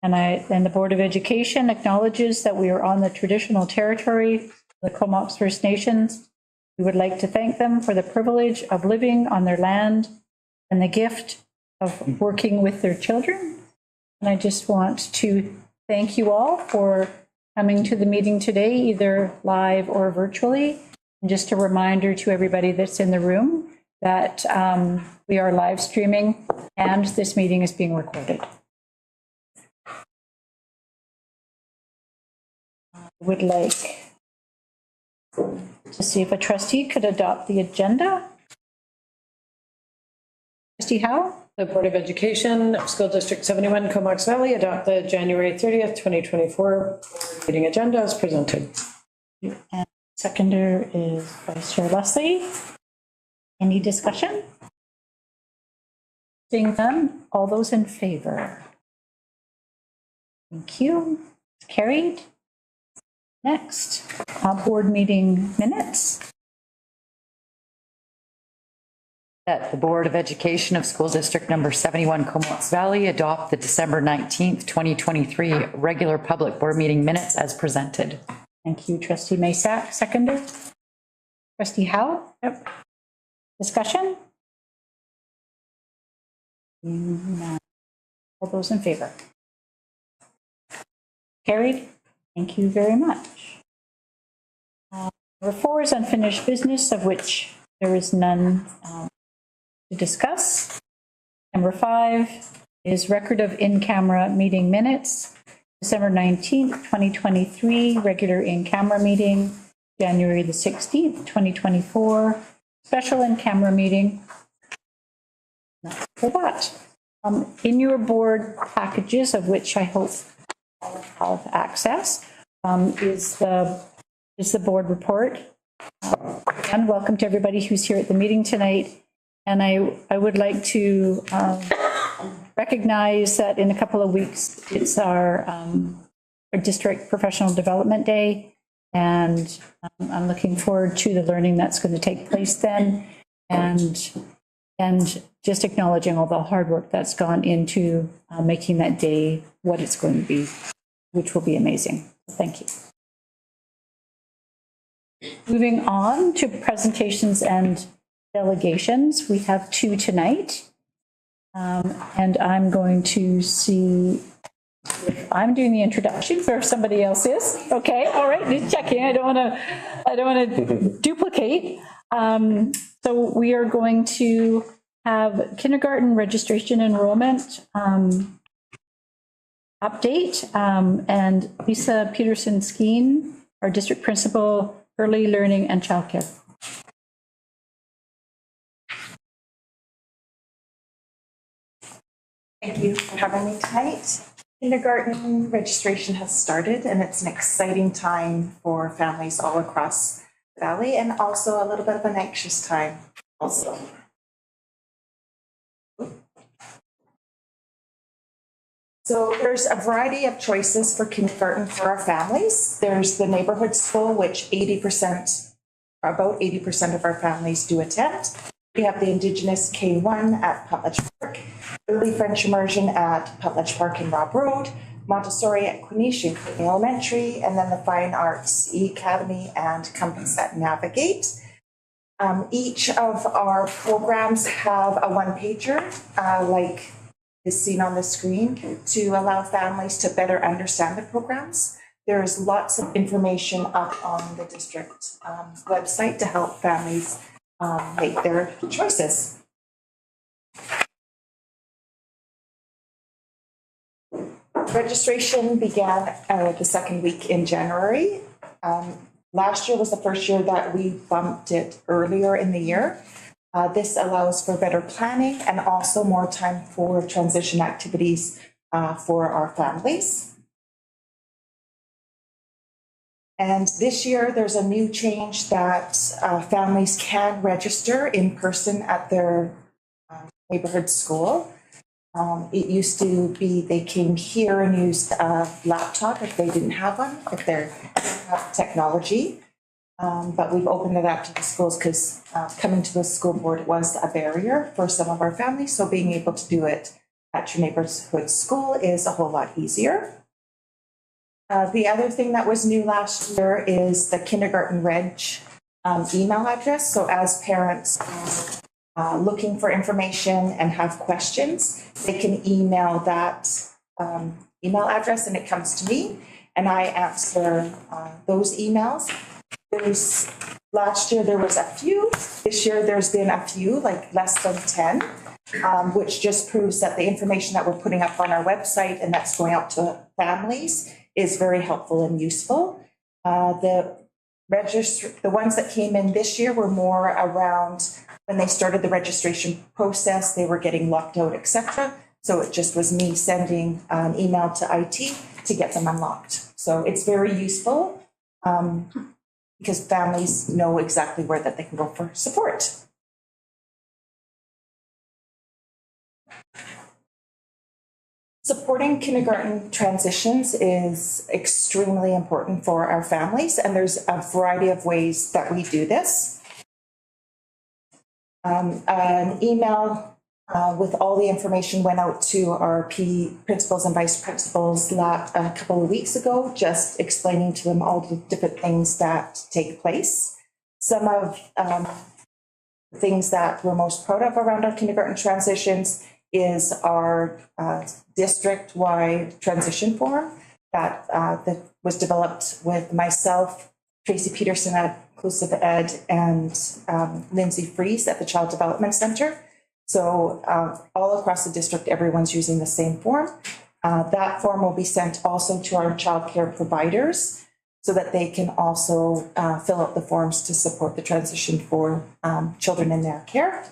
And the Board of Education acknowledges that we are on the traditional territory of the Comox First Nations. We would like to thank them for the privilege of living on their land and the gift of working with their children. And I just want to thank you all for coming to the meeting today, either live or virtually. And just a reminder to everybody that's in the room that we are live streaming and this meeting is being recorded. I would like to see if a trustee could adopt the agenda. Trustee Howe? The Board of Education, School District 71, Comox Valley, adopt the January 30th, 2024 meeting agenda as presented. And seconder is Vice Chair Leslie. Any discussion? Seeing none, all those in favor? Thank you. Carried. Next, board meeting minutes. That the Board of Education of School District number 71 Comox Valley adopt the December 19th, 2023 regular public board meeting minutes as presented. Thank you, Trustee Maysack. Seconder? Trustee Howe? Yep. Discussion? All those in favor? Carried. Thank you very much. Number 4 is unfinished business, of which there is none to discuss. Number 5 is record of in-camera meeting minutes. December 19th, 2023, regular in-camera meeting. January the 16th, 2024, special in-camera meeting. That's for that. In your board packages, of which I hope all have access, is the board report. And welcome to everybody who's here at the meeting tonight. And I would like to recognize that in a couple of weeks, it's our district professional development day. And I'm looking forward to the learning that's going to take place then. And just acknowledging all the hard work that's gone into making that day what it's going to be, which will be amazing. Thank you. Moving on to presentations and delegations, we have 2 tonight. And I'm going to see if I'm doing the introduction or if somebody else is. Okay, all right, just checking. I don't want to duplicate. So we are going to have kindergarten registration enrollment update, and Lisa Peterson-Skeen, our district principal, early learning and childcare. Thank you for having me tonight. Kindergarten registration has started, and it's an exciting time for families all across the valley, and also a little bit of an anxious time also. So there's a variety of choices for kindergarten for our families. There's the neighborhood school, which about 80% of our families do attend. We have the Indigenous K1 at Putledge Park, early French immersion at Putledge Park and Robb Road, Montessori at Quinish and Queen Elementary, and then the Fine Arts E-Academy and Compass at Navigate. Each of our programs have a one-pager, like is seen on the screen, to allow families to better understand the programs. There's lots of information up on the district website to help families make their choices. Registration began the second week in January. Last year was the first year that we bumped it earlier in the year. This allows for better planning and also more time for transition activities for our families. And this year, there's a new change that families can register in person at their neighborhood school. It used to be they came here and used a laptop if they didn't have one, if they didn't have technology. But we've opened it up to the schools because coming to the school board was a barrier for some of our families. So being able to do it at your neighborhood school is a whole lot easier. The other thing that was new last year is the kindergarten reg email address. So as parents are looking for information and have questions, they can email that email address and it comes to me and I answer those emails. Last year there was a few. This year there's been a few, like less than 10, which just proves that the information that we're putting up on our website and that's going out to families is very helpful and useful. The ones that came in this year were more around when they started the registration process, they were getting locked out, etc. So it just was me sending an email to IT to get them unlocked. So it's very useful because families know exactly where that they can go for support. Supporting kindergarten transitions is extremely important for our families, and there's a variety of ways that we do this. An email with all the information went out to our PE principals and vice principals a couple of weeks ago, just explaining to them all the different things that take place. Some of the things that we're most proud of around our kindergarten transitions is our district-wide transition form that was developed with myself, Tracy Peterson at Inclusive Ed, and Lindsay Fries at the Child Development Center. So all across the district, everyone's using the same form. That form will be sent also to our childcare providers so that they can also fill out the forms to support the transition for children in their care.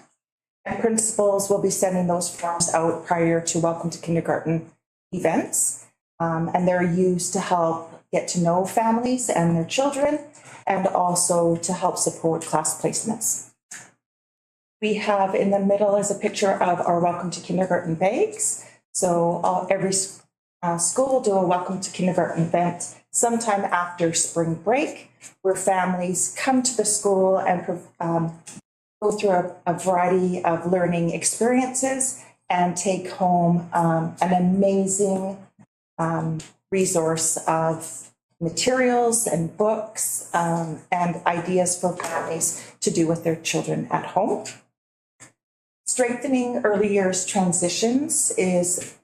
And principals will be sending those forms out prior to Welcome to Kindergarten events. And they're used to help get to know families and their children, and also to help support class placements. We have in the middle is a picture of our Welcome to Kindergarten bags. So every school will do a Welcome to Kindergarten event sometime after spring break, where families come to the school and go through a variety of learning experiences and take home an amazing resource of materials and books and ideas for families to do with their children at home. Strengthening early years transitions is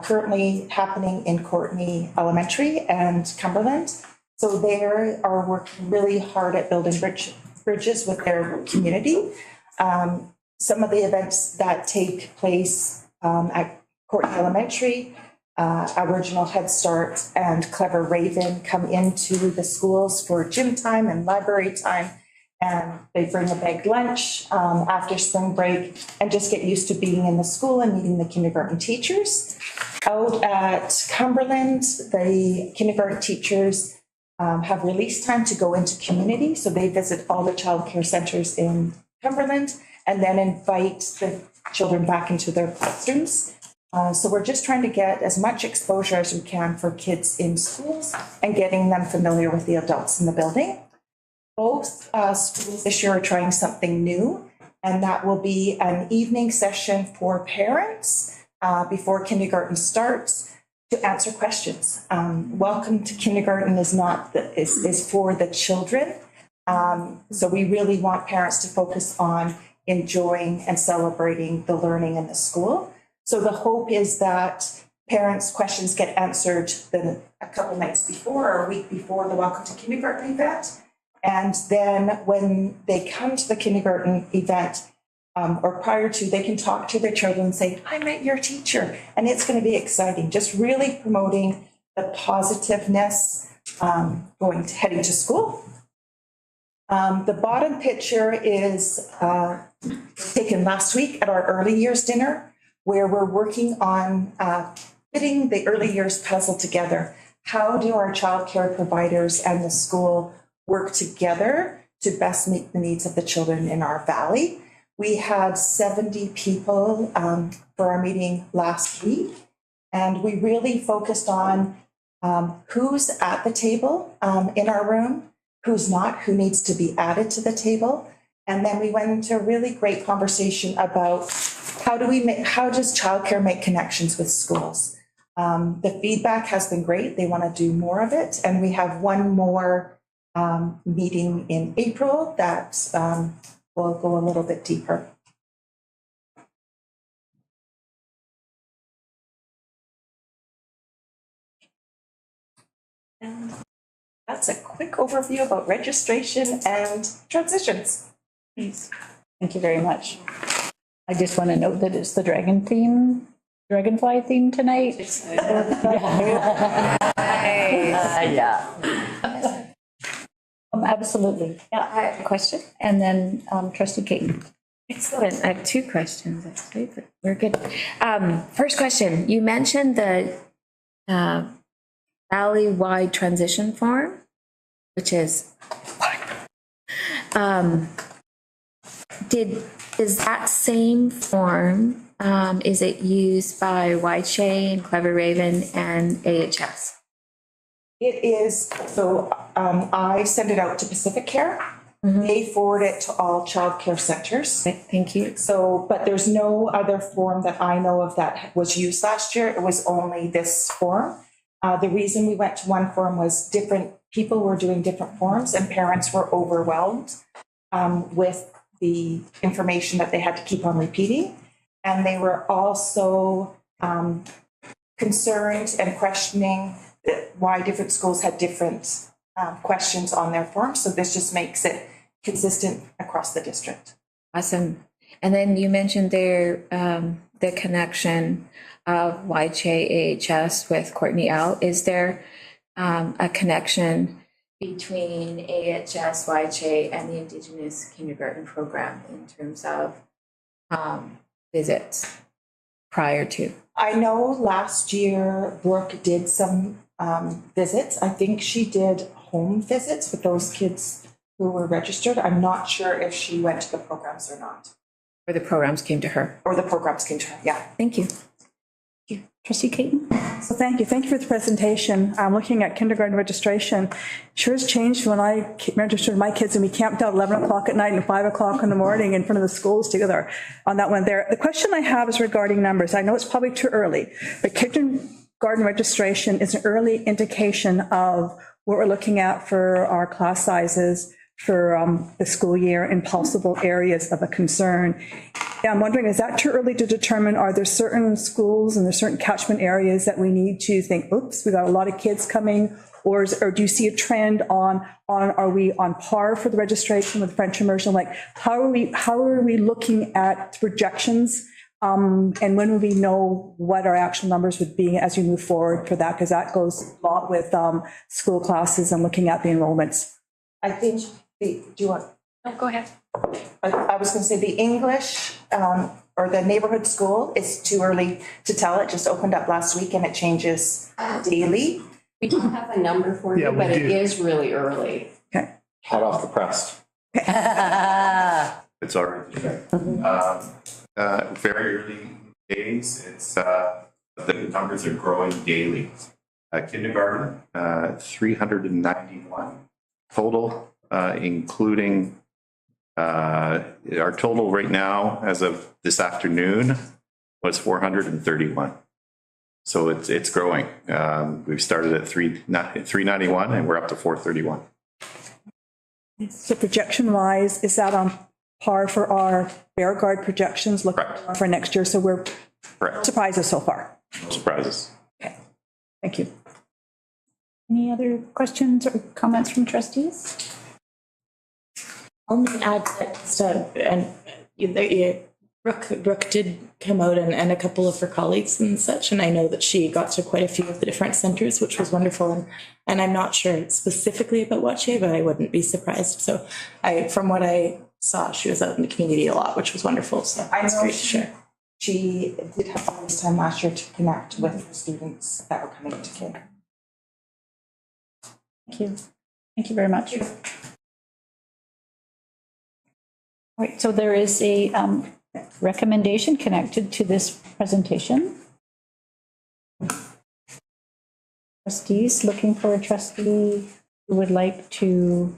currently happening in Courtenay Elementary and Cumberland. So they are working really hard at building bridges with their community. Some of the events that take place at Courtenay Elementary, Aboriginal Head Start and Clever Raven come into the schools for gym time and library time, and they bring a bag lunch after spring break and just get used to being in the school and meeting the kindergarten teachers. Out at Cumberland, the kindergarten teachers have release time to go into community. So they visit all the childcare centers in Cumberland and then invite the children back into their classrooms. So we're just trying to get as much exposure as we can for kids in schools and getting them familiar with the adults in the building. Both schools this year are trying something new, and that will be an evening session for parents before kindergarten starts to answer questions. Welcome to Kindergarten is for the children. So we really want parents to focus on enjoying and celebrating the learning in the school. So the hope is that parents' questions get answered a couple nights before or a week before the Welcome to Kindergarten event. And then when they come to the kindergarten event or prior to, they can talk to their children and say, I met your teacher. And it's going to be exciting, just really promoting the positiveness heading to school. The bottom picture is taken last week at our early years dinner, where we're working on fitting the early years puzzle together. How do our childcare providers and the school work together to best meet the needs of the children in our valley? We had 70 people for our meeting last week, and we really focused on who's at the table in our room, who's not, who needs to be added to the table. And then we went into a really great conversation about how does childcare make connections with schools? The feedback has been great. They want to do more of it. And we have one more meeting in April that will go a little bit deeper. And that's a quick overview about registration and transitions. Thank you very much. I just want to note that it's the dragonfly theme tonight. Yeah. Absolutely. Yeah, I have a question. And then trustee Caton. Excellent. I have two questions, actually, but we're good. First question, you mentioned the valley-wide transition form, which is, is that same form, is it used by YCHE and Clever Raven and AHS? It is, so I send it out to Pacific Care. They forward it to all childcare centers. Thank you. So, but there's no other form that I know of that was used last year. It was only this form. The reason we went to one form was different people were doing different forms and parents were overwhelmed with the information that they had to keep on repeating. And they were also concerned and questioning why different schools had different questions on their forms. So this just makes it consistent across the district. Awesome. And then you mentioned there the connection of YCHE AHS with Courtney L. Is there a connection between AHS, YCHE, and the Indigenous Kindergarten Program in terms of visits prior to? I know last year Brooke did some visits. I think she did home visits with those kids who were registered. I'm not sure if she went to the programs or not. Or the programs came to her? Or the programs came to her, yeah. Thank you. Trustee Caton. So thank you. Thank you for the presentation. I'm looking at kindergarten registration. Sure has changed when I registered my kids and we camped out 11 o'clock at night and 5 o'clock in the morning in front of the schools together on that one there. The question I have is regarding numbers. I know it's probably too early, but kindergarten registration is an early indication of what we're looking at for our class sizes for the school year in possible areas of a concern. Yeah, I'm wondering, is that too early to determine? Are there certain schools and there's certain catchment areas that we need to think, oops, we got a lot of kids coming? Or do you see a trend on are we on par for the registration with French immersion? Like, how are we looking at projections? And when will we know what our actual numbers would be as we move forward for that? Because that goes a lot with school classes and looking at the enrollments. I think, do you want? No, go ahead. I was going to say the English or the neighborhood school is too early to tell. It just opened up last week and it changes daily. We don't have a number for you, but it is really early. Okay. Hot off the press. It's already very early days. It's the numbers are growing daily. Kindergarten, 391 total, including our total right now as of this afternoon was 431. So it's growing. We've started at 391 and we're up to 431. So projection wise, is that on par for our Bear Guard projections looking Correct. for next year? So we're Correct. surprises so far. No surprises. Okay, thank you. Any other questions or comments from trustees? Only add that, and Brooke did come out and a couple of her colleagues and such, and I know that she got to quite a few of the different centers, which was wonderful. And I'm not sure specifically about YCHE, but I wouldn't be surprised. So from what I saw, she was out in the community a lot, which was wonderful. So I it's know great to share. She did have all this time last year to connect with the students that were coming to King. Thank you. Thank you very much. All right, so there is a recommendation connected to this presentation. Trustees, looking for a trustee who would like to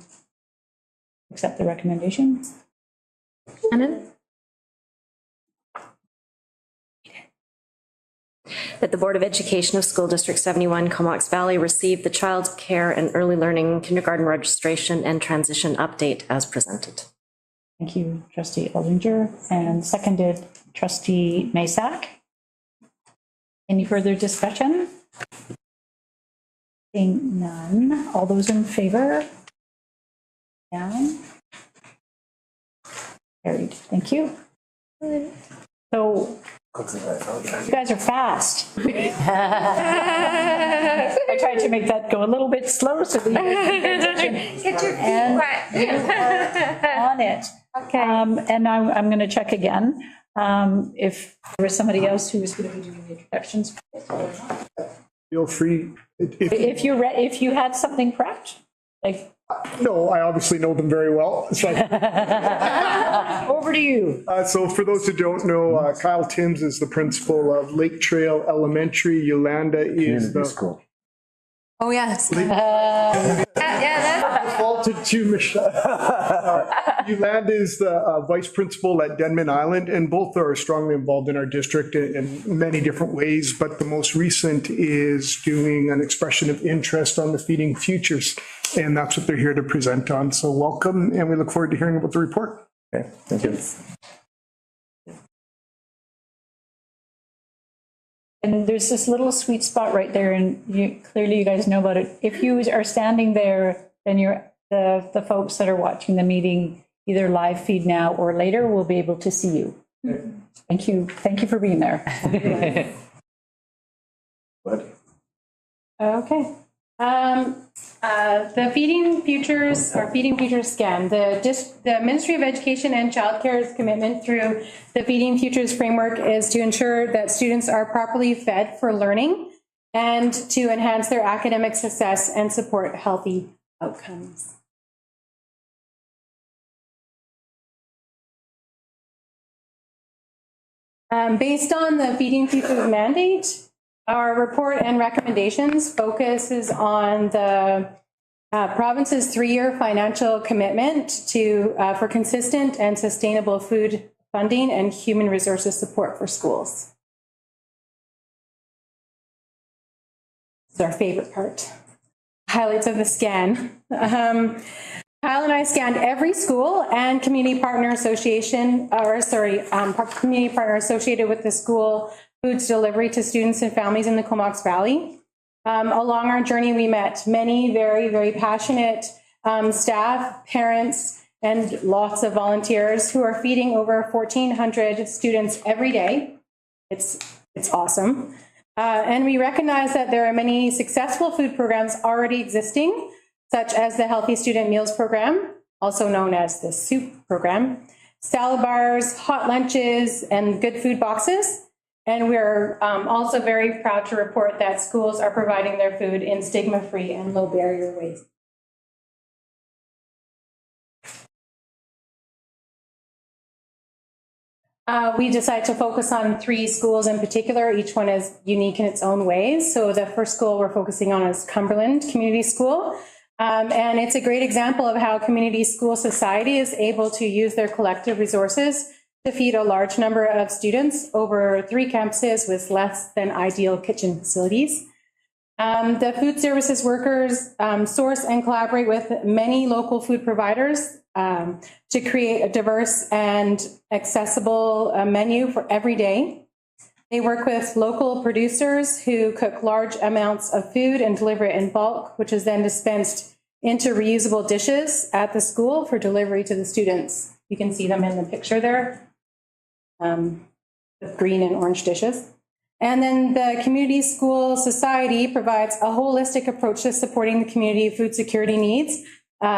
accept the recommendation. Shannon? that the Board of Education of School District 71 Comox Valley received the Child Care and Early Learning Kindergarten Registration and Transition Update as presented. Thank you, trustee Eldinger, and seconded trustee Masak. Any further discussion? Seeing none. All those in favor? Down. Carried. Thank you. So you guys are fast. I tried to make that go a little bit slow so that you can Get your and wet. you are on it. Okay. And I'm going to check again if there was somebody else who was going to be doing the introductions. Feel free. If you had something prepped, like. No, I obviously know them very well. So, Over to you. so for those who don't know, Kyle Timms is the principal of Lake Trail Elementary. Yolanda is the school. Oh, yes. defaulted to Michelle. Yolanda is the vice principal at Denman Island, and both are strongly involved in our district in many different ways. But the most recent is doing an expression of interest on the Feeding Futures, and that's what they're here to present on. So welcome, and we look forward to hearing about the report. Okay, thank you. And there's this little sweet spot right there, and clearly you guys know about it. If you are standing there, then the folks that are watching the meeting, either live feed now or later, will be able to see you. Thank you. Thank you for being there. Okay. The Feeding Futures or Feeding Futures scan, the Ministry of Education and Childcare's commitment through the Feeding Futures framework is to ensure that students are properly fed for learning and to enhance their academic success and support healthy outcomes. Based on the Feeding Futures mandate, our report and recommendations focuses on the province's 3-year financial commitment for consistent and sustainable food funding and human resources support for schools. It's our favorite part. Highlights of the scan. Kyle and I scanned every school and community partner associated with the school foods delivery to students and families in the Comox Valley. Along our journey, we met many very, very passionate staff, parents, and lots of volunteers who are feeding over 1,400 students every day. It's awesome. And we recognize that there are many successful food programs already existing, such as the Healthy Student Meals Program, also known as the SOUP program, salad bars, hot lunches, and good food boxes. And we're also very proud to report that schools are providing their food in stigma-free and low-barrier ways. We decided to focus on 3 schools in particular. Each one is unique in its own ways. So the first school we're focusing on is Cumberland Community School. And it's a great example of how Community School Society is able to use their collective resources to feed a large number of students over 3 campuses with less than ideal kitchen facilities. The food services workers source and collaborate with many local food providers to create a diverse and accessible menu for every day. They work with local producers who cook large amounts of food and deliver it in bulk, which is then dispensed into reusable dishes at the school for delivery to the students. You can see them in the picture there. The green and orange dishes. And then the Community School Society provides a holistic approach to supporting the community food security needs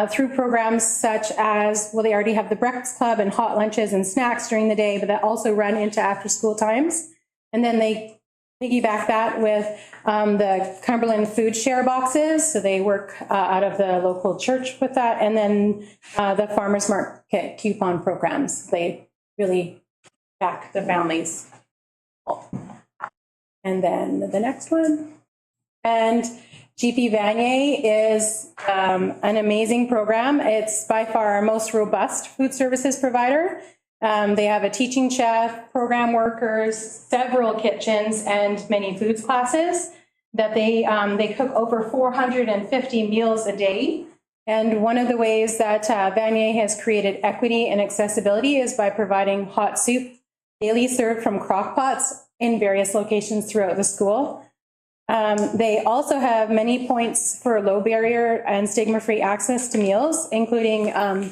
through programs such as, well, they already have the breakfast club and hot lunches and snacks during the day, but that also run into after school times. And then they piggyback that with the Cumberland Food Share Boxes. So they work out of the local church with that. And then the Farmers Market coupon programs. They really back the families. And then the next one. And GP Vanier is an amazing program. It's by far our most robust food services provider. They have a teaching chef, program workers, several kitchens, and many foods classes that they cook over 450 meals a day. And one of the ways that Vanier has created equity and accessibility is by providing hot soup daily served from crock pots in various locations throughout the school. They also have many points for low barrier and stigma-free access to meals, including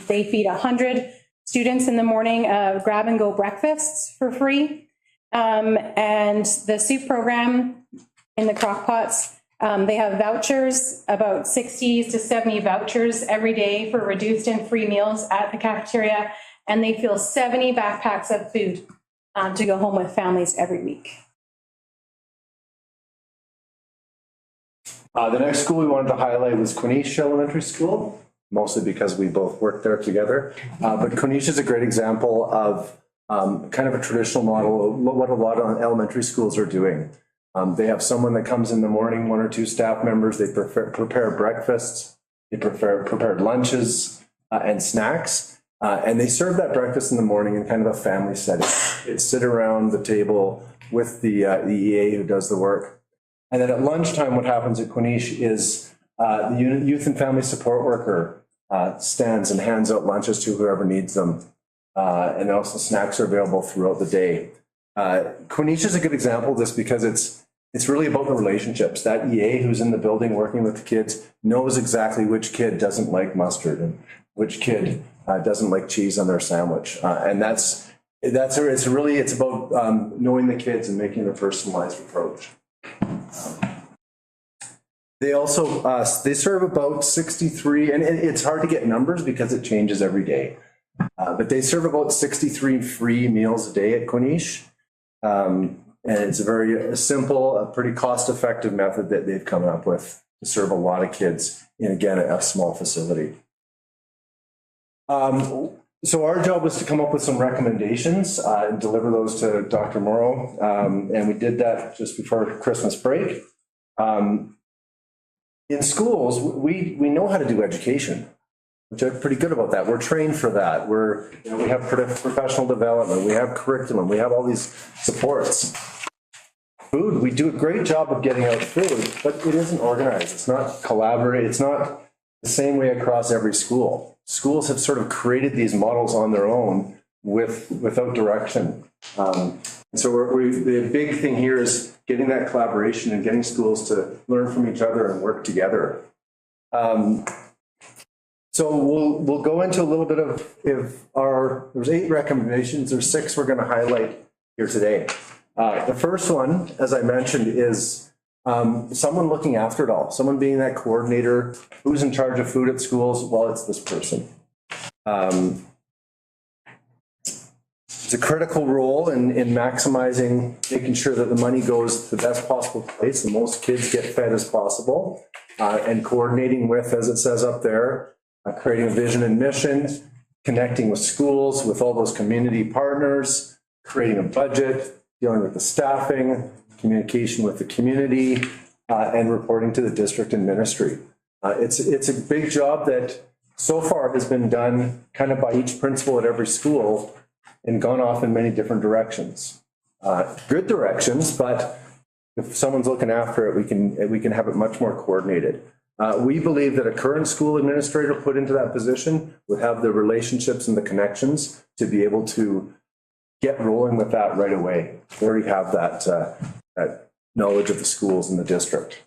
they feed 100 students in the morning grab-and-go breakfasts for free. And the soup program in the crock pots, they have vouchers, about 60 to 70 vouchers every day for reduced and free meals at the cafeteria. And they fill 70 backpacks of food to go home with families every week. The next school we wanted to highlight was Quinish Elementary School, mostly because we both worked there together. But Quinish is a great example of kind of a traditional model, what a lot of elementary schools are doing. They have someone that comes in the morning, 1 or 2 staff members, they prepare breakfasts, they prepare lunches and snacks, and they serve that breakfast in the morning in kind of a family setting. They sit around the table with the EA who does the work. And then at lunchtime, what happens at Quinish is the youth and family support worker stands and hands out lunches to whoever needs them. And also snacks are available throughout the day. Quinish is a good example of this because it's really about the relationships. That EA who's in the building working with the kids knows exactly which kid doesn't like mustard and which kid doesn't like cheese on their sandwich. And it's about knowing the kids and making a personalized approach. They also, they serve about 63, and it's hard to get numbers because it changes every day. But they serve about 63 free meals a day at Quinish. And it's a very simple, a pretty cost-effective method that they've come up with to serve a lot of kids in, again, a small facility. So our job was to come up with some recommendations and deliver those to Dr. Morrow. And we did that just before Christmas break. In schools, we know how to do education, which are pretty good about that. We're trained for that. We have professional development, we have curriculum, we have all these supports. Food, we do a great job of getting out food, but it isn't organized. It's not collaborative. It's not the same way across every school. Schools have sort of created these models on their own without direction. So the big thing here is getting that collaboration and getting schools to learn from each other and work together. So we'll go into a little bit of there's 8 recommendations. There's 6 we're going to highlight here today. The first one, as I mentioned, is someone looking after it all, someone being that coordinator, who's in charge of food at schools. Well, it's this person. It's a critical role in maximizing, making sure that the money goes to the best possible place, the most kids get fed as possible, and coordinating with, as it says up there, creating a vision and mission, connecting with schools, with all those community partners, creating a budget, dealing with the staffing, communication with the community, and reporting to the district and ministry. It's a big job that so far has been done kind of by each principal at every school and gone off in many different directions. Good directions, but if someone's looking after it, we can have it much more coordinated. We believe that a current school administrator put into that position would have the relationships and the connections to be able to get rolling with that right away. We already have that knowledge of the schools in the district.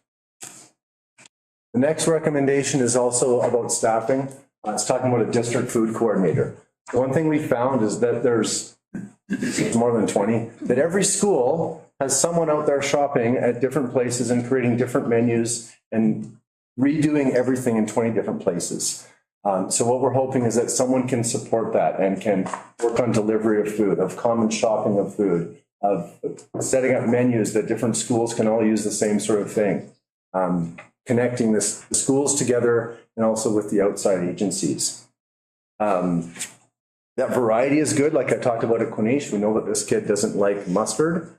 The next recommendation is also about staffing. It's talking about a district food coordinator. One thing we found is that there's more than 20, that every school has someone out there shopping at different places and creating different menus and redoing everything in 20 different places. So what we're hoping is that someone can support that and can work on delivery of food, of common shopping of food, of setting up menus that different schools can all use the same sort of thing. Connecting the schools together and also with the outside agencies. That variety is good, like I talked about at Quinish. We know that this kid doesn't like mustard,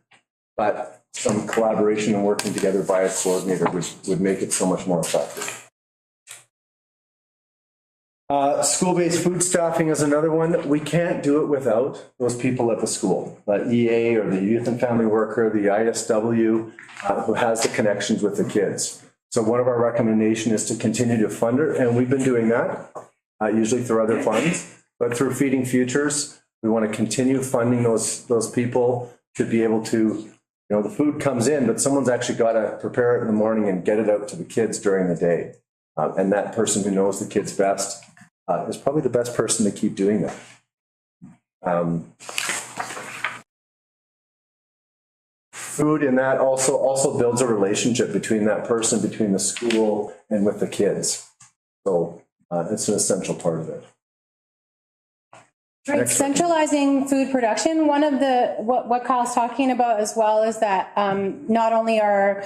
but some collaboration and working together by a coordinator would make it so much more effective. School-based food staffing is another one. We can't do it without those people at the school, the EA or the youth and family worker, the ISW, who has the connections with the kids. So one of our recommendations is to continue to fund it, and we've been doing that, usually through other funds, but through Feeding Futures, we want to continue funding those people to be able to, the food comes in, but someone's actually got to prepare it in the morning and get it out to the kids during the day. And that person who knows the kids best is probably the best person to keep doing that. Food in that also builds a relationship between that person, between the school and with the kids. So it's an essential part of it. Right, centralizing food production, one of what Kyle's talking about as well is that not only are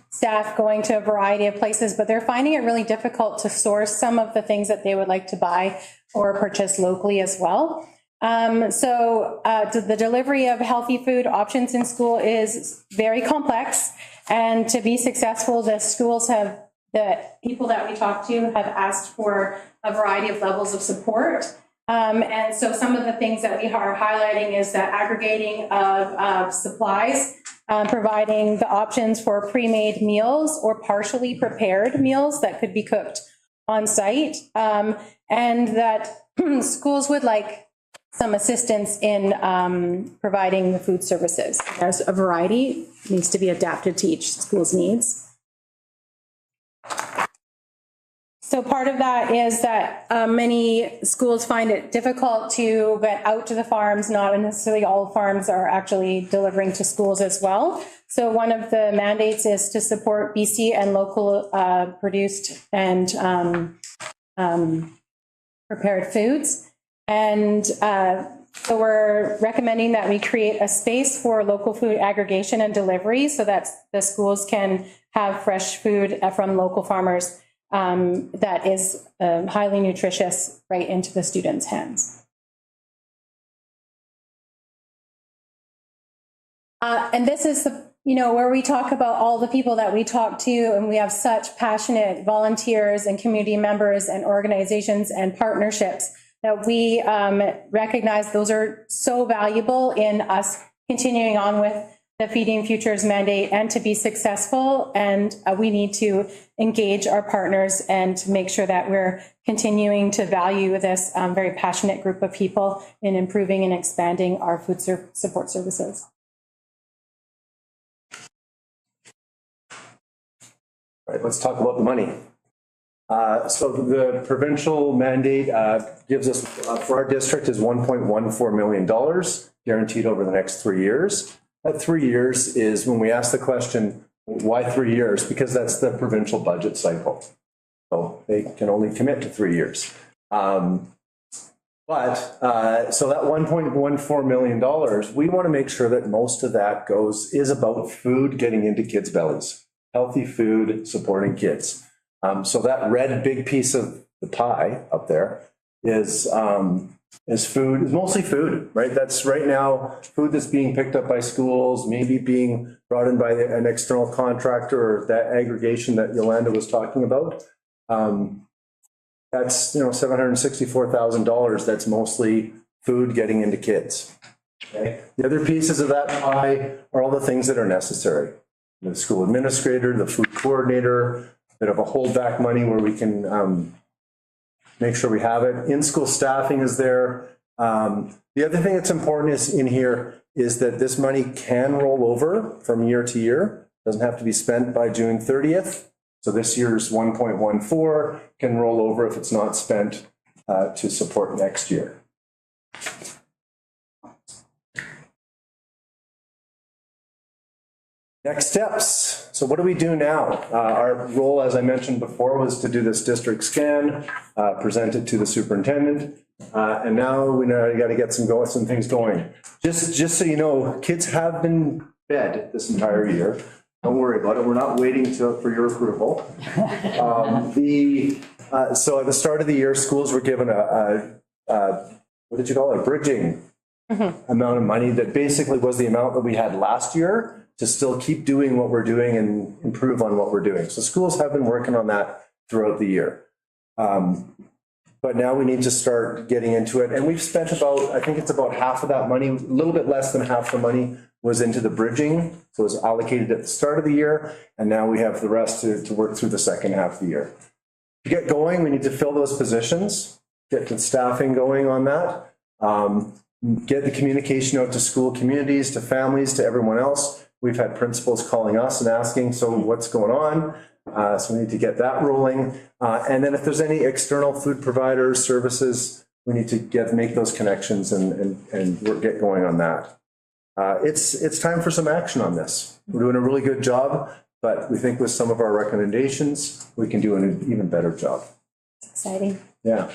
staff going to a variety of places, but they're finding it really difficult to source some of the things that they would like to buy or purchase locally as well. So the delivery of healthy food options in school is very complex, and to be successful, the people that we talk to have asked for a variety of levels of support. And so some of the things that we are highlighting is that aggregating of supplies, providing the options for pre-made meals or partially prepared meals that could be cooked on site, and that schools would like some assistance in providing the food services. There's a variety, needs to be adapted to each school's needs. So part of that is that many schools find it difficult to get out to the farms. Not necessarily all farms are actually delivering to schools as well. So one of the mandates is to support BC and local produced and prepared foods. And so we're recommending that we create a space for local food aggregation and delivery so that the schools can have fresh food from local farmers that is highly nutritious right into the students' hands. And this is where we talk about all the people that we talk to, and we have such passionate volunteers and community members and organizations and partnerships that we recognize those are so valuable in us continuing on with the Feeding Futures mandate and to be successful. And we need to engage our partners and to make sure that we're continuing to value this very passionate group of people in improving and expanding our food support services. All right, let's talk about the money. So the provincial mandate gives us, for our district, is $1.14 million guaranteed over the next 3 years. That 3 years is when we ask the question, why 3 years? Because that's the provincial budget cycle. So they can only commit to 3 years. So that $1.14 million, we want to make sure that most of that is about food getting into kids' bellies, healthy food supporting kids. So that red big piece of the pie up there is mostly food, right? That's right now food that's being picked up by schools, maybe being brought in by an external contractor, or that aggregation that Yolanda was talking about. That's $764,000. That's mostly food getting into kids. Okay? The other pieces of that pie are all the things that are necessary. The school administrator, the food coordinator, bit of a holdback money where we can make sure we have it. In-school staffing is there. The other thing that's important in here is that this money can roll over from year to year. Doesn't have to be spent by June 30th. So this year's 1.14 can roll over if it's not spent to support next year. Next steps. So what do we do now? Our role, as I mentioned before, was to do this district scan, present it to the superintendent, and now we got to get some things going. Just so you know, kids have been fed this entire year. Don't worry about it. We're not waiting for your approval. So at the start of the year, schools were given what did you call it? A bridging amount of money that basically was the amount that we had last year to still keep doing what we're doing and improve on what we're doing. So schools have been working on that throughout the year. but now we need to start getting into it. And we've spent about, I think it's about half of that money, a little bit less than half the money was into the bridging. So it was allocated at the start of the year, and now we have the rest to work through the second half of the year. To get going, we need to fill those positions, get the staffing going on that, get the communication out to school communities, to families, to everyone else. We've had principals calling us and asking, so what's going on? So we need to get that rolling. And then if there's any external food providers, services, we need to make those connections and get going on that. It's time for some action on this. We're doing a really good job, but we think with some of our recommendations, we can do an even better job. It's exciting. Yeah.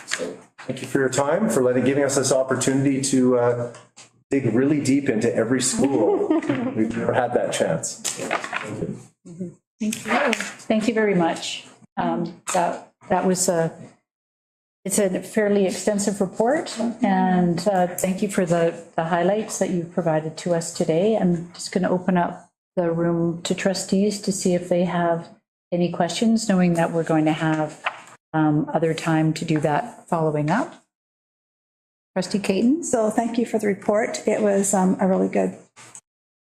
So thank you for your time, for giving us this opportunity to dig really deep into every school. We've never had that chance. Thank you. Thank you. Thank you very much. That was it's a fairly extensive report, and thank you for the highlights that you've provided to us today. I'm just going to open up the room to trustees to see if they have any questions, knowing that we're going to have other time to do that following up. Trustee Caton. So thank you for the report. It was a really good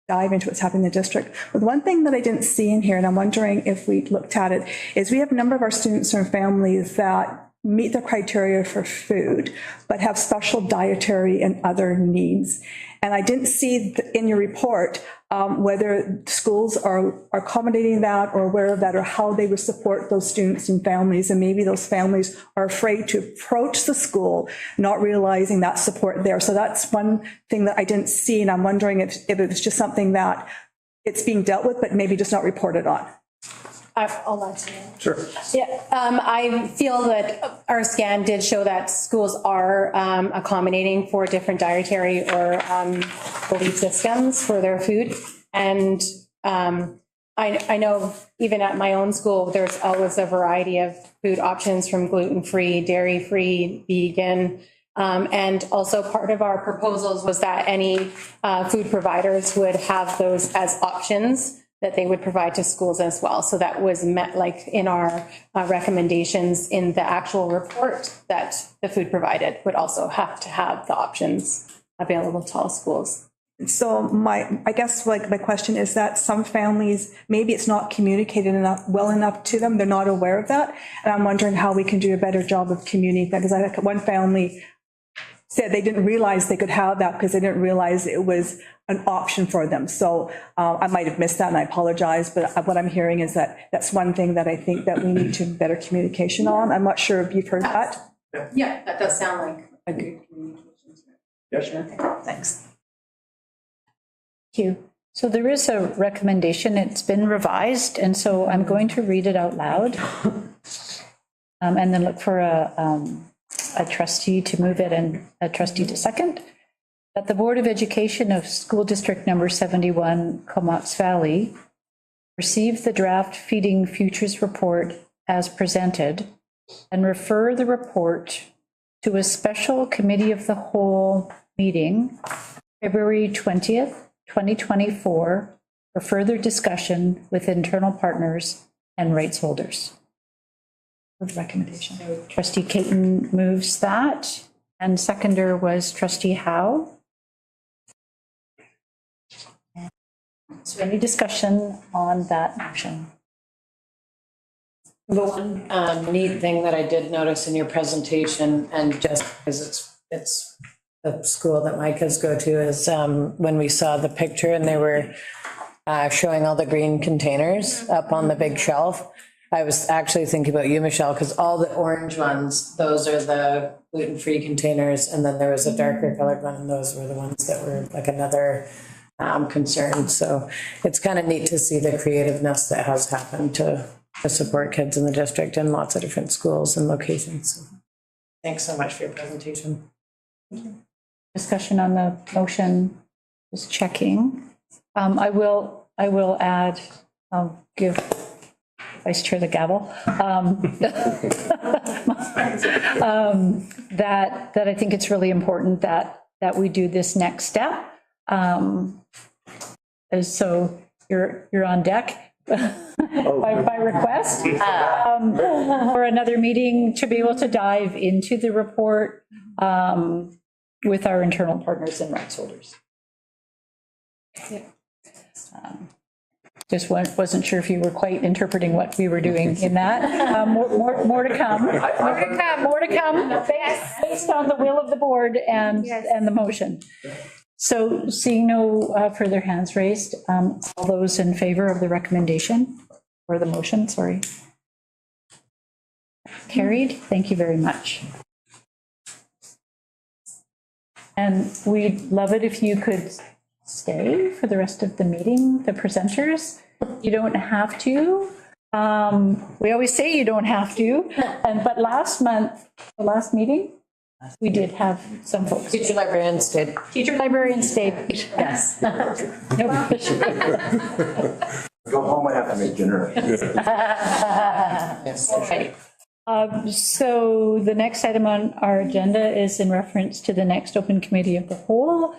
dive into what's happening in the district. But one thing that I didn't see in here, and I'm wondering if we looked at it, is we have a number of our students and families that meet the criteria for food, but have special dietary and other needs. And I didn't see in your report whether schools are accommodating that or aware of that, or how they would support those students and families. And maybe those families are afraid to approach the school, not realizing that support there. So that's one thing that I didn't see. And I'm wondering if it was just something that it's being dealt with, but maybe just not reported on. I'll let you know. Sure. Yeah, I feel that our scan did show that schools are accommodating for different dietary or belief systems for their food. And I know even at my own school, there's always a variety of food options, from gluten-free, dairy-free, vegan. And also part of our proposals was that any food providers would have those as options that they would provide to schools as well. So that was met like in our recommendations in the actual report, that the food provided would also have to have the options available to all schools. So I guess my question is that some families, maybe it's not communicated well enough to them. They're not aware of that. And I'm wondering how we can do a better job of communicating that, because I think one family said they didn't realize they could have that because they didn't realize it was an option for them. So I might have missed that, and I apologize, but what I'm hearing is that that's one thing that I think that we need to better communication on. I'm not sure if you've heard that. Yeah, that does sound like a good communication. Yep. Sure. Okay, thanks. Thank you. So there is a recommendation. It's been revised, and so I'm going to read it out loud and then look for a trustee to move it and a trustee to second. That the Board of Education of School District Number 71, Comox Valley, receive the draft Feeding Futures report as presented and refer the report to a special committee of the whole meeting, February 20th, 2024, for further discussion with internal partners and rights holders. The recommendation. Trustee Caton moves that, and seconder was Trustee Howe. Is there any discussion on that motion? The one neat thing that I did notice in your presentation, and just because it's the school that my kids go to, is when we saw the picture and they were showing all the green containers up on the big shelf. I was actually thinking about you, Michelle, because all the orange ones, those are the gluten-free containers, and then there was a darker colored one, and those were the ones that were like another concern. So it's kind of neat to see the creativeness that has happened to support kids in the district in lots of different schools and locations. So thanks so much for your presentation. Discussion on the motion, just checking. I will add, I'll give Vice Chair the gavel. That I think it's really important that we do this next step. So you're on deck. by request, for another meeting to be able to dive into the report with our internal partners and rights holders. Just wasn't sure if you were quite interpreting what we were doing in that. More to come. More to come. Based on the will of the board and the motion. So seeing no further hands raised, all those in favor of the recommendation or the motion, sorry. Carried. Thank you very much. And we'd love it if you could stay for the rest of the meeting, the presenters. You don't have to. We always say you don't have to. But last month, the last meeting, we did have some folks. Teacher librarians did. Teacher librarians stayed. Yes. Go home, I have to make dinner. Okay. So the next item on our agenda is in reference to the next open committee of the whole.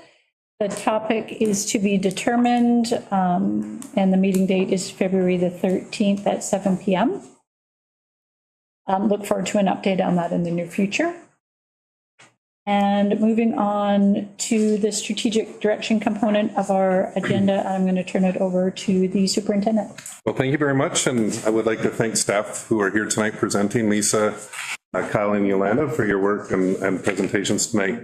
The topic is to be determined, and the meeting date is February the 13th at 7 p.m. Look forward to an update on that in the near future. And moving on to the strategic direction component of our agenda, I'm going to turn it over to the superintendent. Well, thank you very much. And I would like to thank staff who are here tonight presenting, Lisa, Kyle, and Yolanda, for your work and presentations tonight.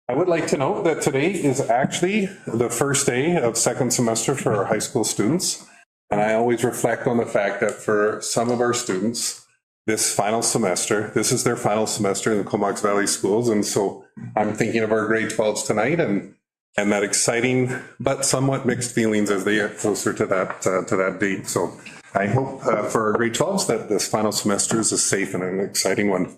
I would like to note that today is actually the first day of second semester for our high school students. And I always reflect on the fact that for some of our students, this is their final semester in the Comox Valley schools. And so I'm thinking of our grade 12s tonight and that exciting, but somewhat mixed feelings as they get closer to that date. So I hope for our grade 12s that this final semester is a safe and an exciting one.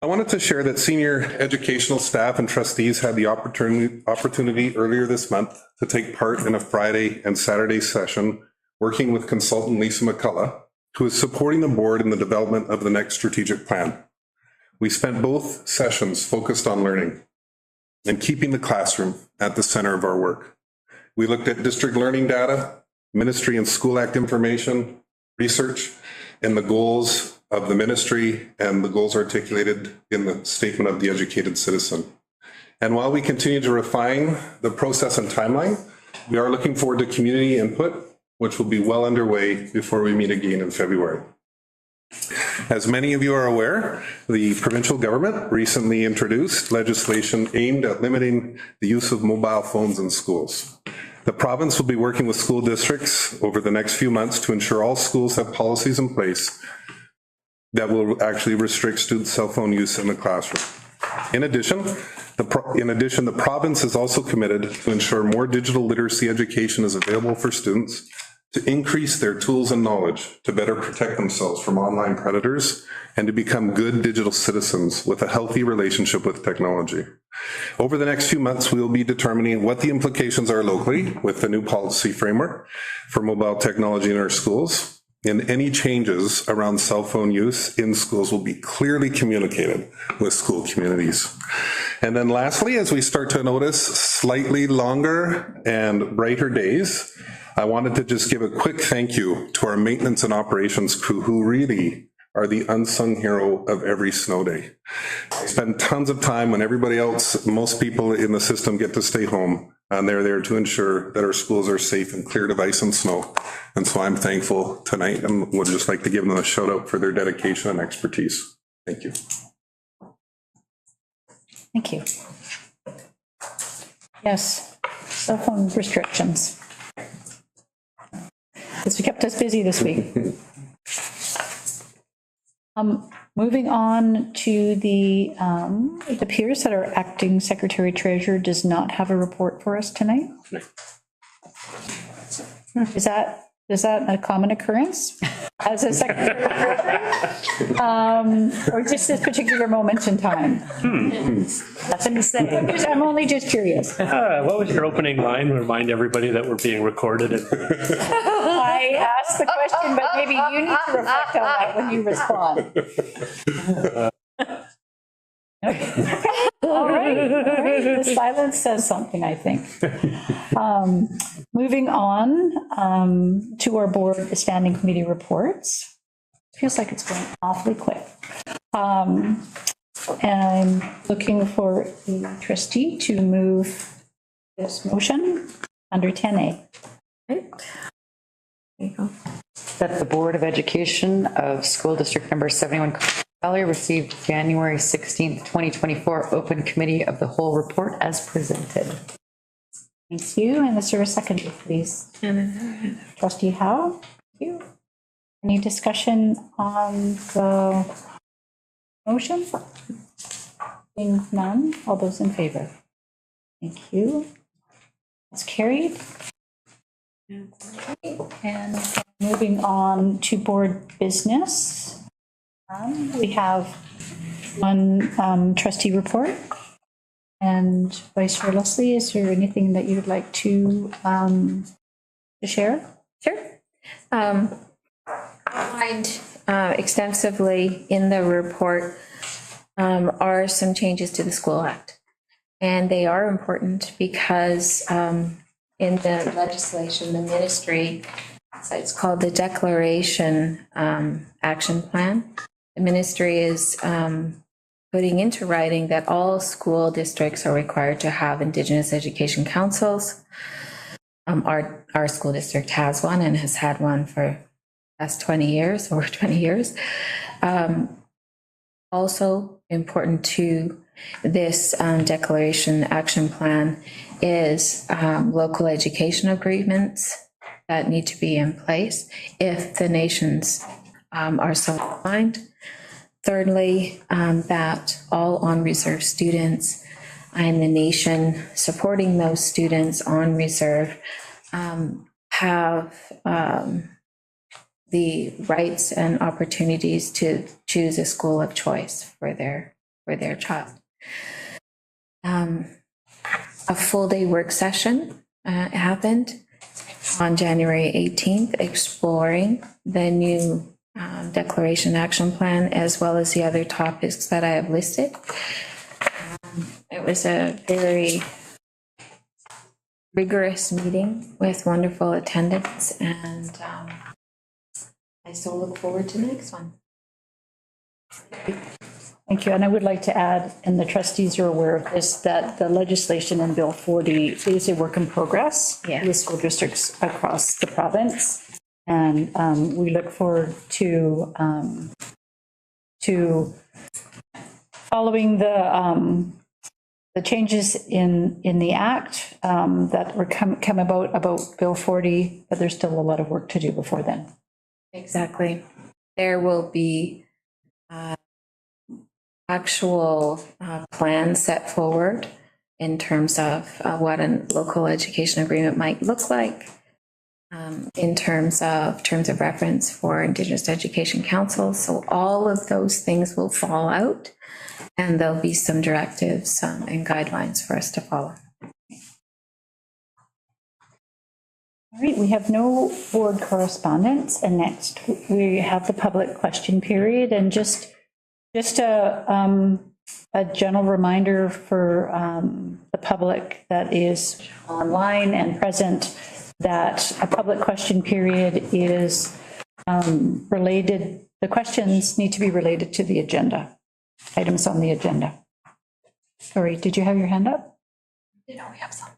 I wanted to share that senior educational staff and trustees had the opportunity earlier this month to take part in a Friday and Saturday session working with consultant Lisa McCullough, who is supporting the board in the development of the next strategic plan. We spent both sessions focused on learning and keeping the classroom at the center of our work. We looked at district learning data, Ministry and School Act information, research, and the goals of the ministry and the goals articulated in the Statement of the Educated Citizen. And while we continue to refine the process and timeline, we are looking forward to community input, which will be well underway before we meet again in February. As many of you are aware, the provincial government recently introduced legislation aimed at limiting the use of mobile phones in schools. The province will be working with school districts over the next few months to ensure all schools have policies in place that will actually restrict student cell phone use in the classroom. In addition, the province is also committed to ensure more digital literacy education is available for students to increase their tools and knowledge to better protect themselves from online predators and to become good digital citizens with a healthy relationship with technology. Over the next few months, we will be determining what the implications are locally with the new policy framework for mobile technology in our schools. And any changes around cell phone use in schools will be clearly communicated with school communities. And then lastly, as we start to notice slightly longer and brighter days, I wanted to just give a quick thank you to our maintenance and operations crew who really are the unsung hero of every snow day. They spend tons of time when everybody else, most people in the system get to stay home, and they're there to ensure that our schools are safe and cleared of ice and snow. And so I'm thankful tonight and would just like to give them a shout out for their dedication and expertise. Thank you. Thank you. Yes, cell phone restrictions. This kept us busy this week. Moving on to it appears that our acting secretary treasurer does not have a report for us tonight. Is that a common occurrence as a secretary treasurer? Or just this particular moment in time? Nothing to say. I'm only just curious. What was your opening line? Remind everybody that we're being recorded. I asked the question, but maybe you need to reflect on that when you respond. All right. The silence says something, I think. Moving on to our board standing committee reports. Feels like it's going awfully quick. And I'm looking for the trustee to move this motion under 10A. Right. There you go. That the Board of Education of School District Number 71 Valley received January 16th, 2024 Open Committee of the Whole report as presented. Thank you. And is there a second, please? Trustee Howe? Thank you. Any discussion on the motion? Seeing none, all those in favor? Thank you. That's carried. And moving on to board business. We have one trustee report. And Vice Chair Leslie, is there anything that you would like to share? Sure. Outlined extensively in the report are some changes to the School Act. And they are important because in the legislation, the ministry, so it's called the Declaration Action Plan. The ministry is putting into writing that all school districts are required to have Indigenous education councils. Our school district has one and has had one for the past 20 years, over 20 years. Also important to this Declaration Action Plan is local education agreements that need to be in place if the nations are so inclined. Thirdly, that all on-reserve students in the nation supporting those students on reserve have the rights and opportunities to choose a school of choice for their child. A full-day work session happened on January 18th, exploring the new Declaration Action Plan, as well as the other topics that I have listed. It was a very rigorous meeting with wonderful attendance, and I so look forward to the next one. Thank you. And I would like to add, and the trustees are aware of this, that the legislation in Bill 40 is a work in progress with school districts across the province. And we look forward to following the changes in the act that were come about Bill 40, but there's still a lot of work to do before then. Exactly. There will be actual plans set forward in terms of what a local education agreement might look like, in terms of reference for Indigenous Education Council. So all of those things will fall out, and there'll be some directives and guidelines for us to follow. All right, we have no board correspondence, and next we have the public question period. And just a general reminder for the public that is online and present that a public question period is related, the questions need to be related to the agenda, items on the agenda. Sorry, did you have your hand up? No, we have some.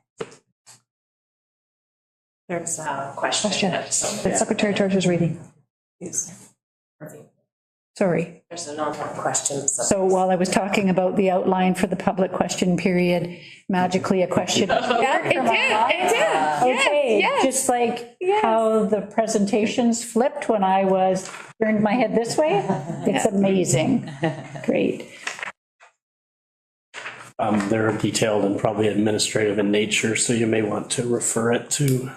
There's a question. The Secretary Treasurer's reading. Sorry. There's a number of questions. So while I was talking about the outline for the public question period, magically a question. Yeah, it did. Okay, yes. just like how the presentations flipped when I turned my head this way. It's amazing. Great. They're detailed and probably administrative in nature, so you may want to refer it to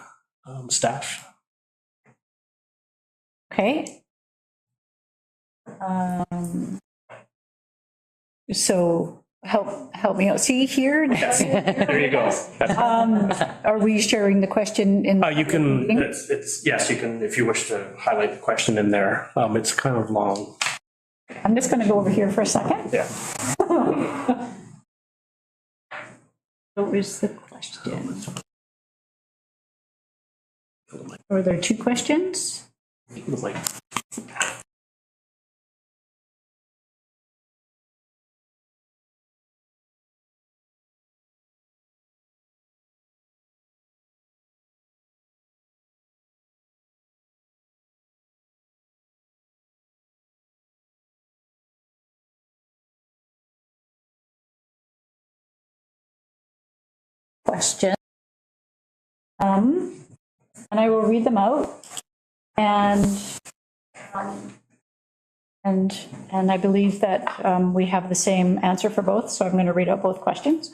staff. Okay. So help me out. See here? There you go. Are we sharing the question in? You can, yes, you can, if you wish to highlight the question in there. It's kind of long. I'm just going to go over here for a second. Yeah. What was the question? Were there two questions? Question. And I will read them out. And I believe that we have the same answer for both, so I'm going to read out both questions.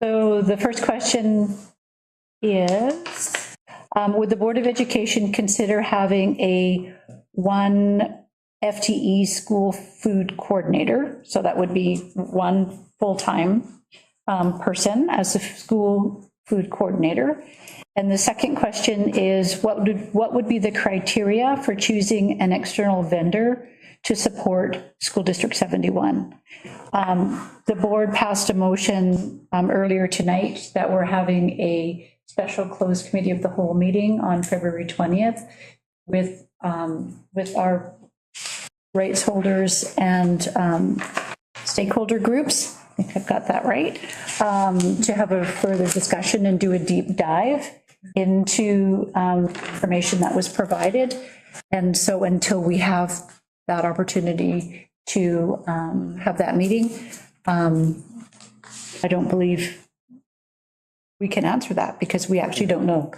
So the first question is, would the Board of Education consider having a one FTE school food coordinator? So that would be one full-time person as a school food coordinator. And the second question is, what would be the criteria for choosing an external vendor to support School District 71? The board passed a motion earlier tonight that we're having a special closed committee of the whole meeting on February 20th with our rights holders and stakeholder groups. I think I've got that right, to have a further discussion and do a deep dive into information that was provided. And so until we have that opportunity to have that meeting, I don't believe we can answer that because we actually don't know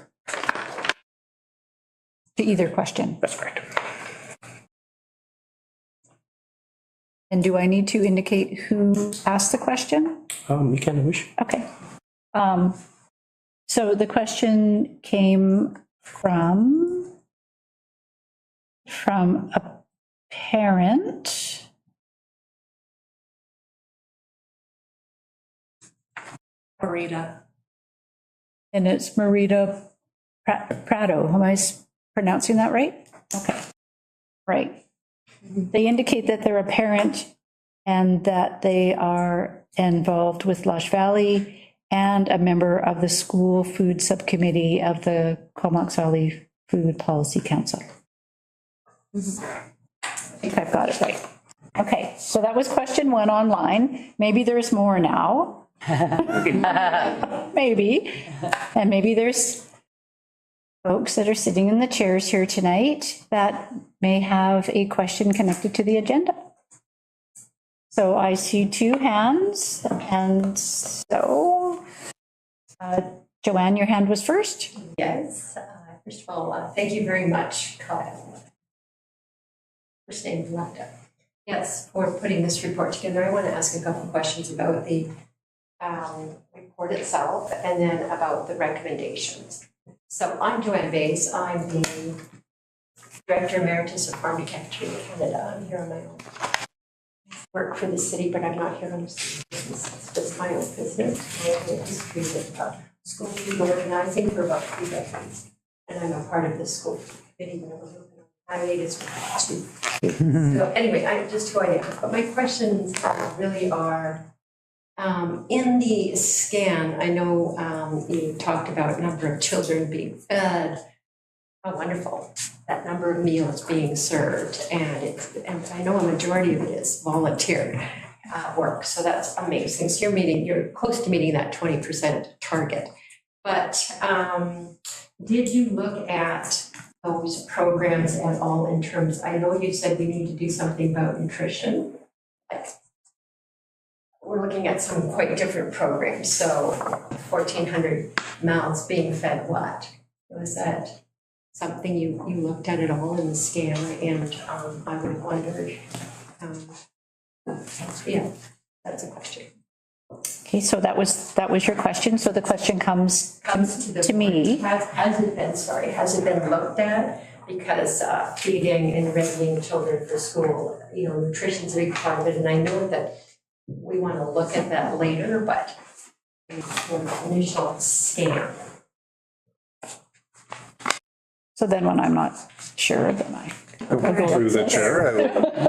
to either question. That's correct. And do I need to indicate who asked the question? You can wish. Okay. So the question came from a parent. Marita. And it's Marita Prado. Am I pronouncing that right? Okay. Right. They indicate that they're a parent and that they are involved with Lush Valley and a member of the school food subcommittee of the Comox Valley Food Policy Council. I think I've got it right. Okay, so that was question one online. Maybe there's more now. Maybe. And maybe there's folks that are sitting in the chairs here tonight that may have a question connected to the agenda. So I see two hands, and so Joanne, your hand was first. Yes. First of all, thank you very much, Kyle. First name, Lunda. Yes, for putting this report together. I want to ask a couple of questions about the report itself and then about the recommendations. So I'm Joanne Bays. I'm the Director Emeritus of Farm to Cafeteria Canada. I'm here on my own. I work for the city, but I'm not here on the city business. It's just my own business. I have a history with school food organizing for about 3 decades. And I'm a part of the school committee when I was open. I made it too. So anyway, I'm just who I am. But my questions really are, in the scan, I know you talked about number of children being fed. How wonderful, that number of meals being served. And I know a majority of it is volunteer work, so that's amazing. So you're close to meeting that 20% target. But did you look at those programs at all in terms, I know you said we need to do something about nutrition. We're looking at some quite different programs. So 1,400 mouths being fed what? Was that something you looked at all in the scan? And I would wonder, yeah, that's a question. Okay, so that was your question. So the question comes to me. Has it been looked at? Because feeding and readying children for school, nutrition is a big part of it. And I know that we want to look at that later, but for the initial scan. So then when I'm not sure, then I Through the chair.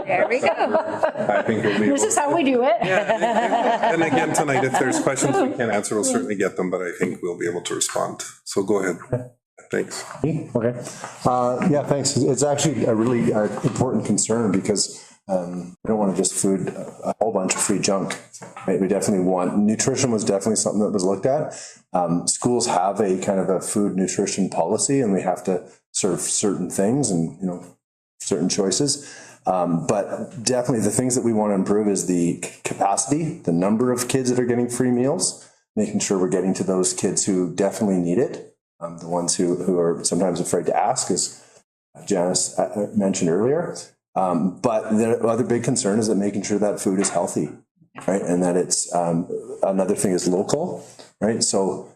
There we go. I think we'll be. This is how we do it. And again, tonight, if there's questions we can't answer, we'll certainly get them, but I think we'll be able to respond. So go ahead. Thanks. Okay. Yeah, thanks. It's actually a really important concern because we don't want to just food a whole bunch of free junk. Right? We definitely want, nutrition was definitely something that was looked at. Schools have a kind of a food nutrition policy, and we have to serve certain things and, certain choices. But definitely the things that we want to improve is the capacity, the number of kids that are getting free meals, making sure we're getting to those kids who definitely need it. The ones who are sometimes afraid to ask, as Janice mentioned earlier. But the other big concern is that making sure that food is healthy, right? And that it's, another thing is local, right? So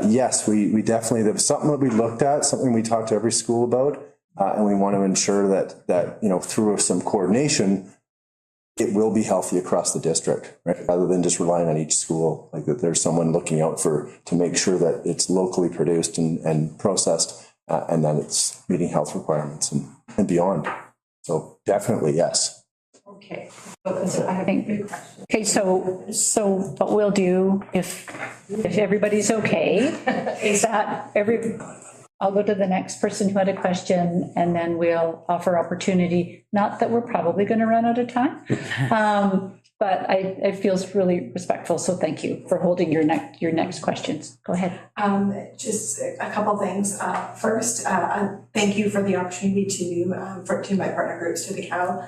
yes, we definitely, there was something that we looked at, something we talked to every school about, and we want to ensure that through some coordination, it will be healthy across the district, right? Rather than just relying on each school, like that there's someone looking out to make sure that it's locally produced and processed, and that it's meeting health requirements and beyond. So definitely, yes. Okay. So I have a few questions. Okay, so what we'll do, if everybody's okay, is that I'll go to the next person who had a question, and then we'll offer opportunity. Not that we're probably going to run out of time, but it feels really respectful. So thank you for holding your next questions. Go ahead. Just a couple things. First, thank you for the opportunity to invite partner groups to the COW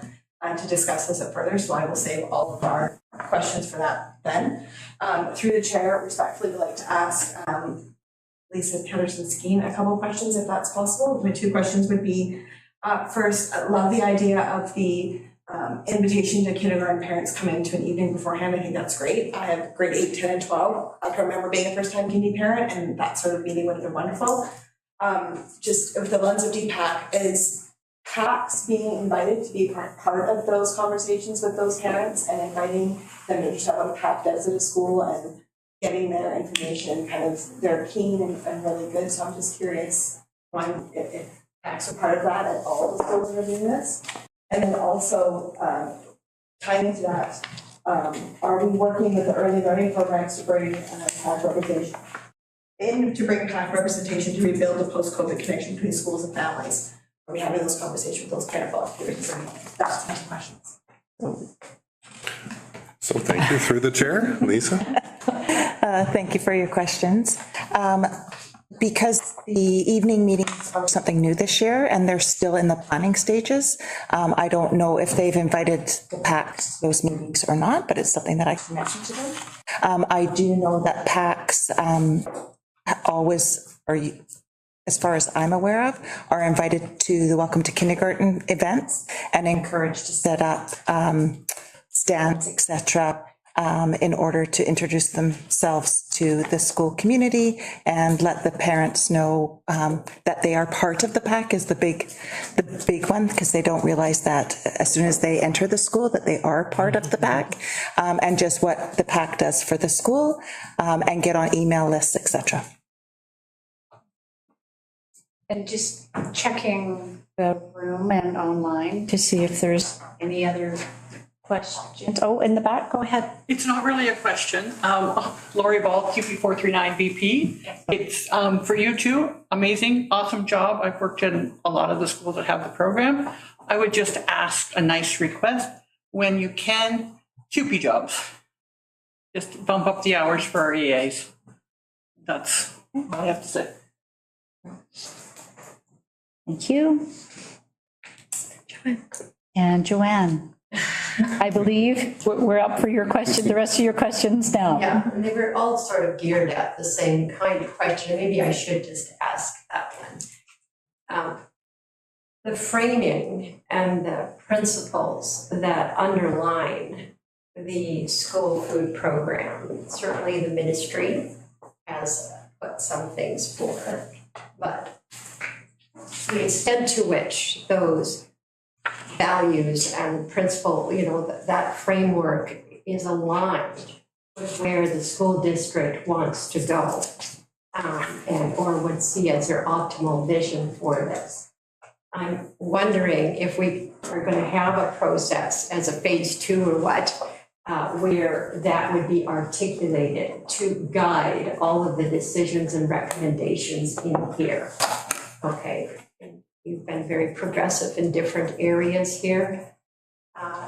to discuss this further. So I will save all of our questions for that then. Through the chair, respectfully would like to ask Lisa Patterson-Skeen a couple of questions, if that's possible. My two questions would be, first, I love the idea of the invitation to kindergarten parents coming to an evening beforehand. I think that's great. I have grade 8, 10, and 12. I can remember being a first-time kindy parent, and that sort of meeting would have been wonderful. Just with the lens of DPAC, is PACs being invited to be part of those conversations with those parents and inviting them to just have what a PAC does at a school and getting their information, kind of, they're keen and really good. So I'm just curious, one, if PACs are part of that at all the schools that are doing this. And then also, tying into that, are we working with the early learning programs to bring PAC representation? To bring PAC representation to rebuild the post-COVID connection between schools and families? Are we having those conversations with those parent volunteers? That's my questions. So thank you through the chair, Lisa. Thank you for your questions. Because the evening meetings are something new this year and they're still in the planning stages, I don't know if they've invited the PACs to those meetings or not, but it's something that I can mention to them. I do know that PACs always, as far as I'm aware of, are invited to the Welcome to Kindergarten events and encouraged to set up stands, et cetera, in order to introduce themselves to the school community and let the parents know that they are part of the PAC is the big one, because they don't realize that as soon as they enter the school that they are part of the PAC, and just what the PAC does for the school, and get on email lists, et cetera. And just checking the room and online to see if there's any other questions. Oh, in the back, go ahead. It's not really a question. Lori Ball, QP439BP. It's for you two, amazing, awesome job. I've worked in a lot of the schools that have the program. I would just ask a nice request, when you can, QP jobs. Just bump up the hours for our EAs. That's all I have to say. Thank you. And Joanne, I believe we're up for your question, the rest of your questions now. Yeah, and they were all sort of geared at the same kind of question. Maybe I should just ask that one. The framing and the principles that underline the school food program, certainly the ministry has put some things forth, but the extent to which those values and principle, that framework is aligned with where the school district wants to go, or would see as their optimal vision for this. I'm wondering if we are going to have a process as a phase 2 or what, where that would be articulated to guide all of the decisions and recommendations in here. Okay, and you've been very progressive in different areas here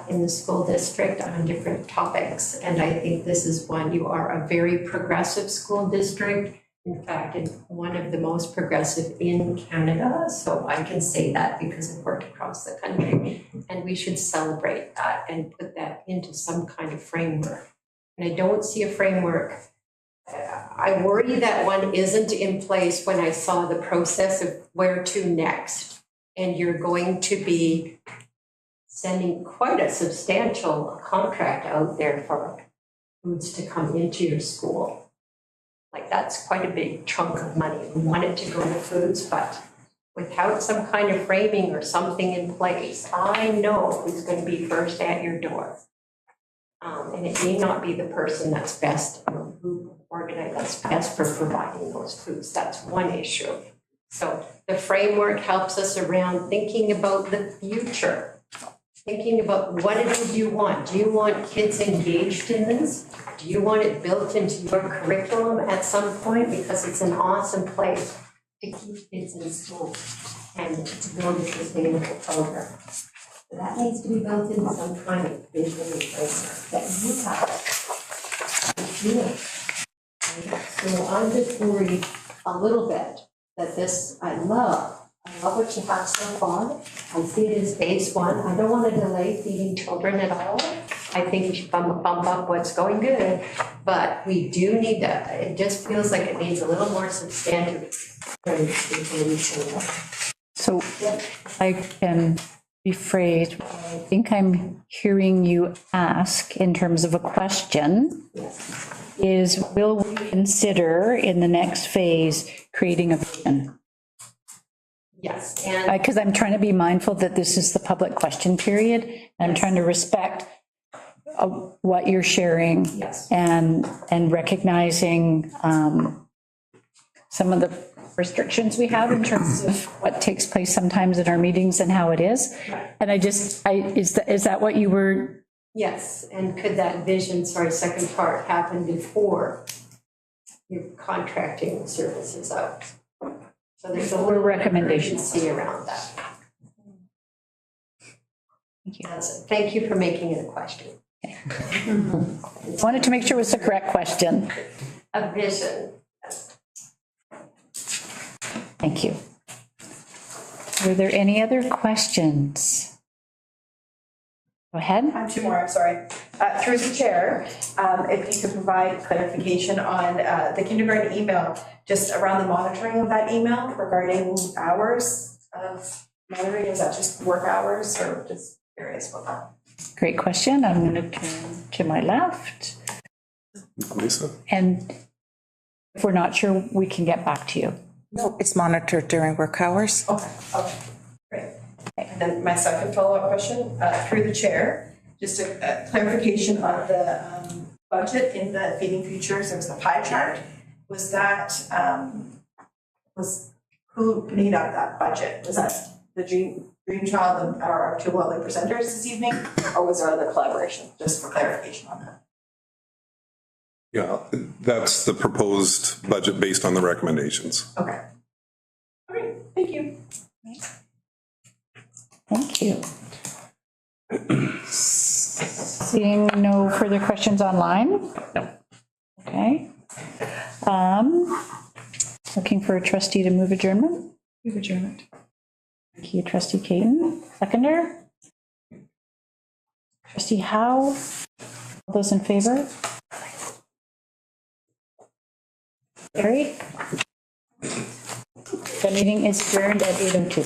in the school district on different topics, and I think this is one. You are a very progressive school district. In fact, one of the most progressive in Canada, so I can say that because I've worked across the country, and we should celebrate that and put that into some kind of framework. And I don't see a framework. I worry that one isn't in place when I saw the process of where to next, and you're going to be sending quite a substantial contract out there for foods to come into your school. Like, that's quite a big chunk of money. We want it to go to foods, but without some kind of framing or something in place, I know who's going to be first at your door. And it may not be the person that's best, who organized, that's best for providing those foods. That's one issue. So the framework helps us around thinking about the future. Thinking about what it is you want. Do you want kids engaged in this? Do you want it built into your curriculum at some point? Because it's an awesome place to keep kids in school and to build a sustainable program. So that needs to be built into some kind of vision and framework that you have. So I'm just worried a little bit that this, I love what you have so far. I see it as phase 1. I don't want to delay feeding children at all. I think we should bump up what's going good, but we do need to, it just feels like it needs a little more substantive. So I can rephrase, I think I'm hearing you ask in terms of a question, is will we consider in the next phase creating a vision? Yes. And because I'm trying to be mindful that this is the public question period. And I'm trying to respect what you're sharing. Yes. And recognizing some of the restrictions we have in terms of what takes place sometimes in our meetings and how it is. Right. And is that what you were? Yes, and could that vision, second part happen before you're contracting services out? So there's a little recommendations around that. Thank you. Thank you for making it a question. Wanted to make sure it was the correct question. A vision. Thank you. Were there any other questions? Go ahead. I have 2 more, I'm sorry. Through the chair, if you could provide clarification on the kindergarten email, just around the monitoring of that email regarding hours of monitoring. Is that just work hours or just curious about that? Great question. I'm going to turn to my left. Lisa? And if we're not sure, we can get back to you. No, it's monitored during work hours. Okay, great. And then my second follow-up question, through the chair, just a clarification on the budget in the Feeding Futures. There was the pie chart. Was that, who made up that budget? Was that the Dream Child, our 2 lovely presenters this evening, or was there other collaboration? Just for clarification on that. Yeah, that's the proposed budget based on the recommendations. Okay. All right, thank you. Thank you. Seeing no further questions online? No. Okay. Looking for a trustee to move adjournment? Move adjournment. Thank you, trustee Caton. Seconder? Trustee Howe? All those in favor? Carried. The meeting is adjourned at 8:02.